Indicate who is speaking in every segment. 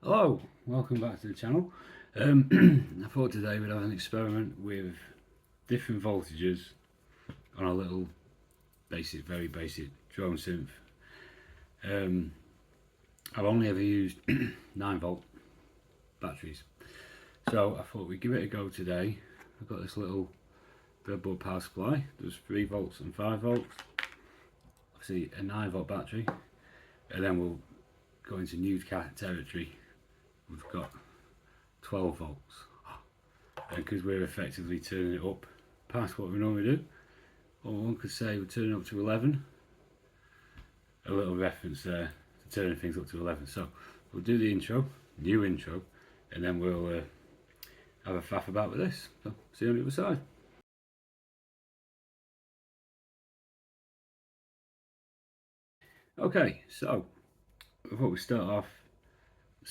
Speaker 1: Hello, welcome back to the channel. I thought today we'd have an experiment with different voltages on a little basic, very basic drone synth. I've only ever used 9-volt batteries, so I thought we'd give it a go today. I've got this little breadboard power supply. There's 3 volts and 5 volts. Obviously a 9-volt battery, and then we'll go into new territory. We've got 12 volts, and because we're effectively turning it up past what we normally do, or one could say we're turning up to 11. A little reference there to turning things up to 11. So we'll do the new intro, and then we'll have a faff about with this. So see you on the other side. Okay, so I thought we start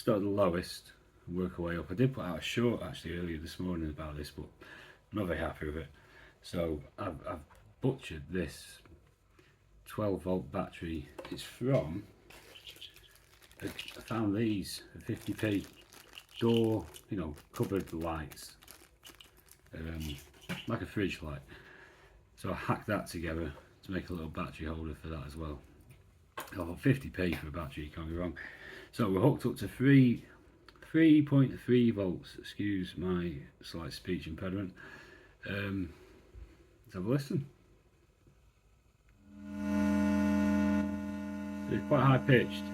Speaker 1: at the lowest and work our way up. I did put out a short actually earlier this morning about this, but I'm not very happy with it. So I've butchered this 12-volt battery. It's from, I found these 50p door, cupboard lights, like a fridge light. So I hacked that together to make a little battery holder for that as well. Oh, 50p for a battery, can't be wrong. So we're hooked up to 3.3 volts, excuse my slight speech impediment. Let's have a listen. It's quite high pitched.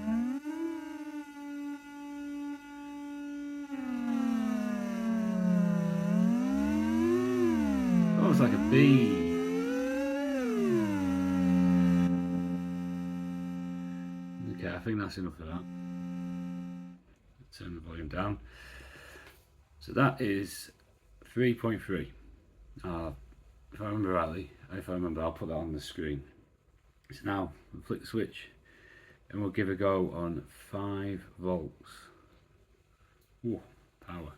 Speaker 1: Almost like a bee. Okay, I think that's enough of that. Turn the volume down. So that is 3.3. If I remember rightly, I'll put that on the screen. So now we'll flick the switch and we'll give a go on 5 volts. Ooh, power.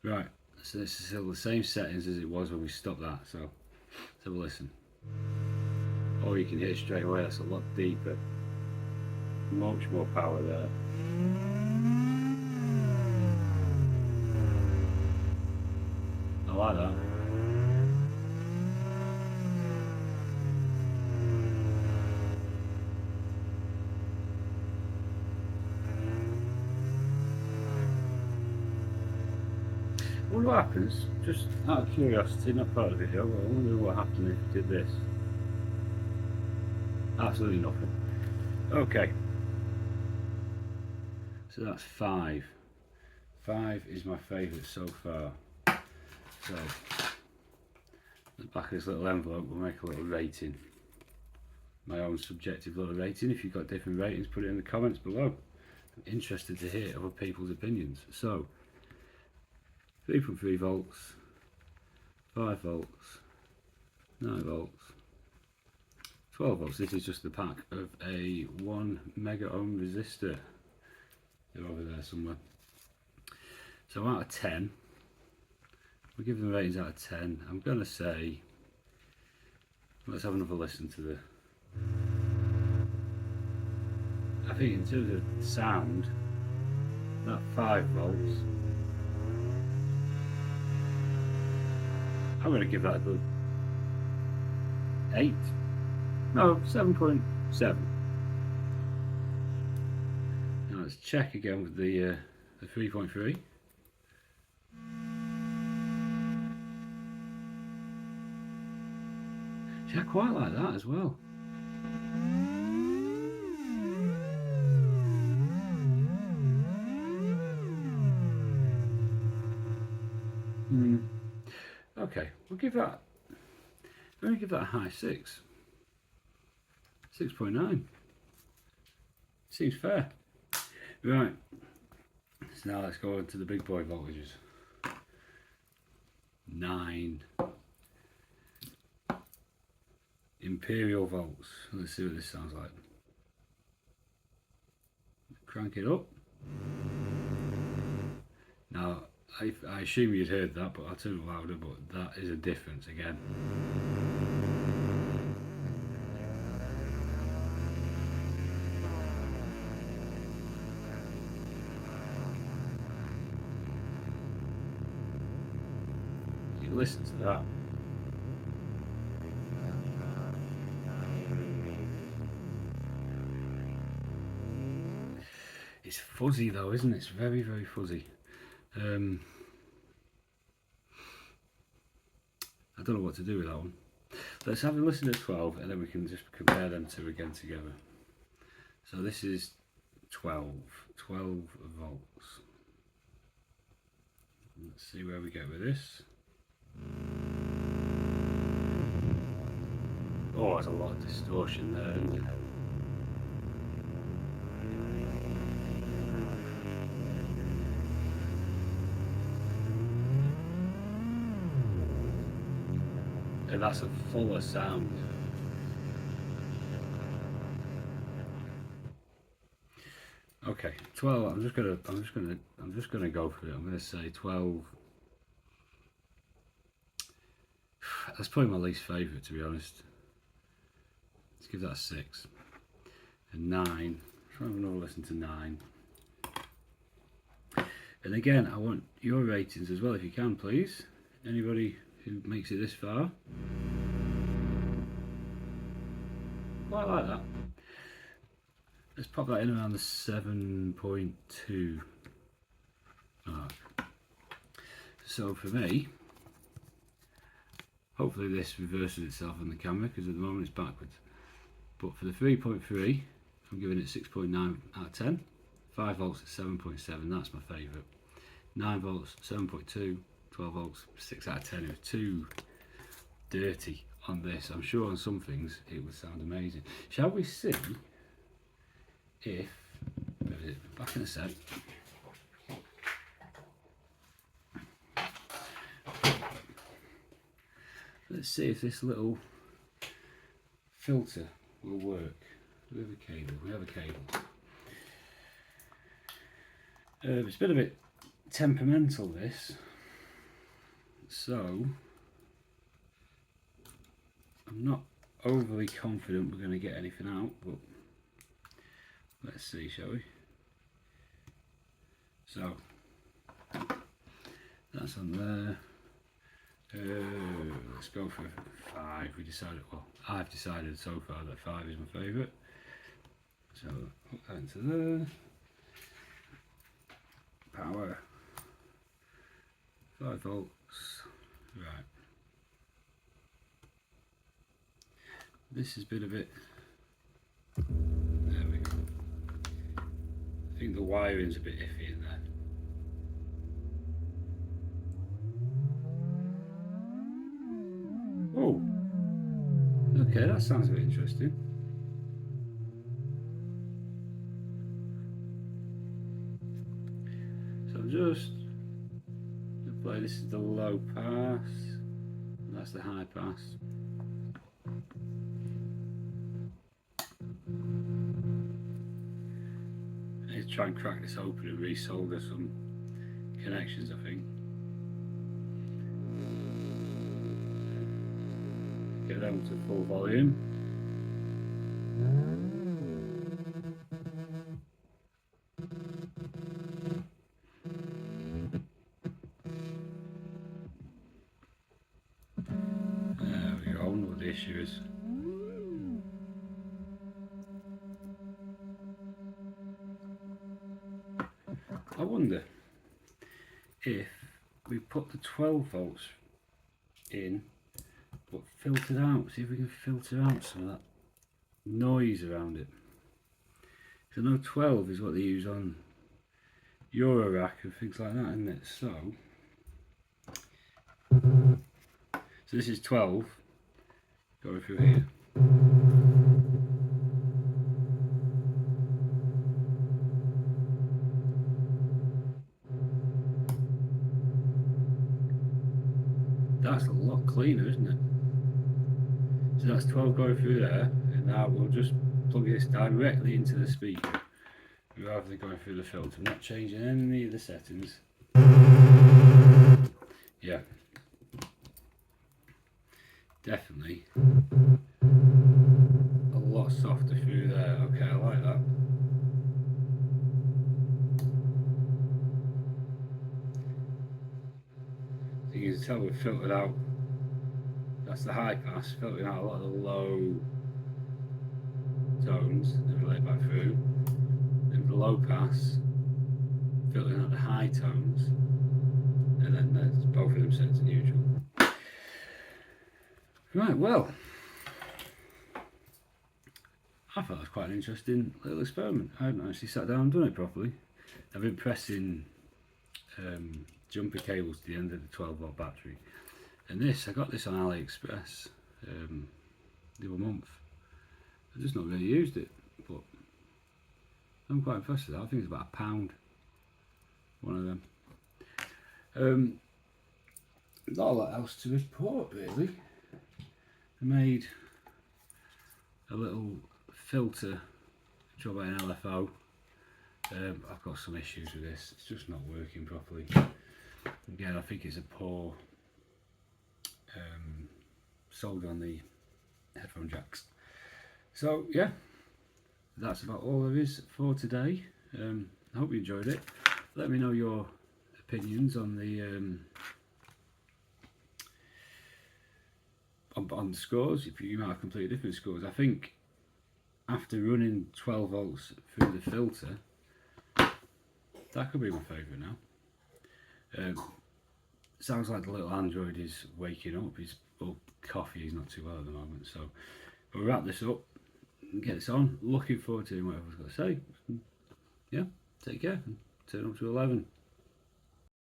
Speaker 1: Right, so this is still the same settings as it was when we stopped that, so let's have a listen. Oh, you can hear it straight away, that's a lot deeper. Much more power there. I like that. I wonder what happens, just out of curiosity, not part of the video, but I wonder what happened if we did this. Absolutely nothing. Okay. So that's 5. 5 is my favourite so far. So, at the back of this little envelope we'll make a little rating. My own subjective little rating. If you've got different ratings, put it in the comments below. I'm interested to hear other people's opinions. So, 3.3 volts, 5 volts, 9 volts, 12 volts. This is just the pack of a 1 mega ohm resistor. They're over there somewhere. So out of 10, we'll give them ratings out of 10. I'm going to say, let's have another listen to the, I think in terms of sound, that 5 volts, I'm going to give that a good 8. No, 7.7. Now let's check again with the 3.3. I quite like that as well. Okay, we'll give that. I'm going to give that a high 6. 6.9. Seems fair. Right. So now let's go on to the big boy voltages. 9 imperial volts. Let's see what this sounds like. Crank it up. Now I assume you'd heard that, but I'll turn it louder, but that is a difference again. listen to that. It's fuzzy though, isn't it? It's very, very fuzzy. I don't know what to do with that one. Let's have a listen to 12 and then we can just compare them two again together. So this is 12 volts. Let's see where we get with this. Oh, there's a lot of distortion there, isn't there? And that's a fuller sound. Okay, 12. I'm just gonna go for it. I'm gonna say 12. That's probably my least favourite, to be honest. Let's give that a 6. And 9. Try and have another listen to 9. And again, I want your ratings as well, if you can, please. Anybody who makes it this far. Quite like that. Let's pop that in around the 7.2 mark. So for me, hopefully this reverses itself on the camera because at the moment it's backwards. But for the 3.3, I'm giving it 6.9 out of 10. 5 volts at 7.7, that's my favourite. 9 volts, 7.2, 12 volts, 6 out of 10. It was too dirty on this. I'm sure on some things it would sound amazing. Shall we see if, back in a sec. Let's see if this little filter will work. We have a cable. We have a cable. It's been a bit temperamental, this. So I'm not overly confident we're going to get anything out, but let's see, shall we? So that's on there. Let's go for 5. We decided, well, I've decided so far that 5 is my favourite. So put that into there. Power. 5 volts. Right. This has been a bit. There we go. I think the wiring's a bit iffy in there. Oh, okay, that sounds a bit interesting. So I'm just going to play, this is the low pass, and that's the high pass. I need to try and crack this open and resolder some connections, I think. Get them to full volume. There we go, I wonder what the issue is. I wonder if we put the 12 volts in but filtered out, see if we can filter out some of that noise around it. So I know 12 is what they use on Eurorack and things like that, isn't it? So this is 12 going through here. That's a lot cleaner, isn't it? So that's 12 going through there, and now we'll just plug this directly into the speaker rather than going through the filter. I'm not changing any of the settings. Yeah, definitely a lot softer through there. Okay, I like that. You can tell we've filtered out, that's the high pass, filtering out a lot of the low tones that relate back through. Then the low pass, filtering out the high tones, and then there's both of them set to neutral. Right, well, I thought it was quite an interesting little experiment. I hadn't actually sat down and done it properly. I've been pressing jumper cables to the end of the 12-volt battery, and I got this on AliExpress the other month. I've just not really used it, but I'm quite impressed with that. I think it's about £1, one of them. Not a lot else to report really. I made a little filter job by an LFO. I've got some issues with this, it's just not working properly. Again, I think it's a poor solder on the headphone jacks. So yeah, that's about all there is for today. I hope you enjoyed it. Let me know your opinions on the on the scores. If you might have completely different scores. I think after running 12 volts through the filter, that could be my favourite now. Sounds like the little Android is waking up. He's coffee, he's not too well at the moment. So we'll wrap this up and get this on. Looking forward to hearing what everyone's got to say. Yeah, take care and turn up to 11.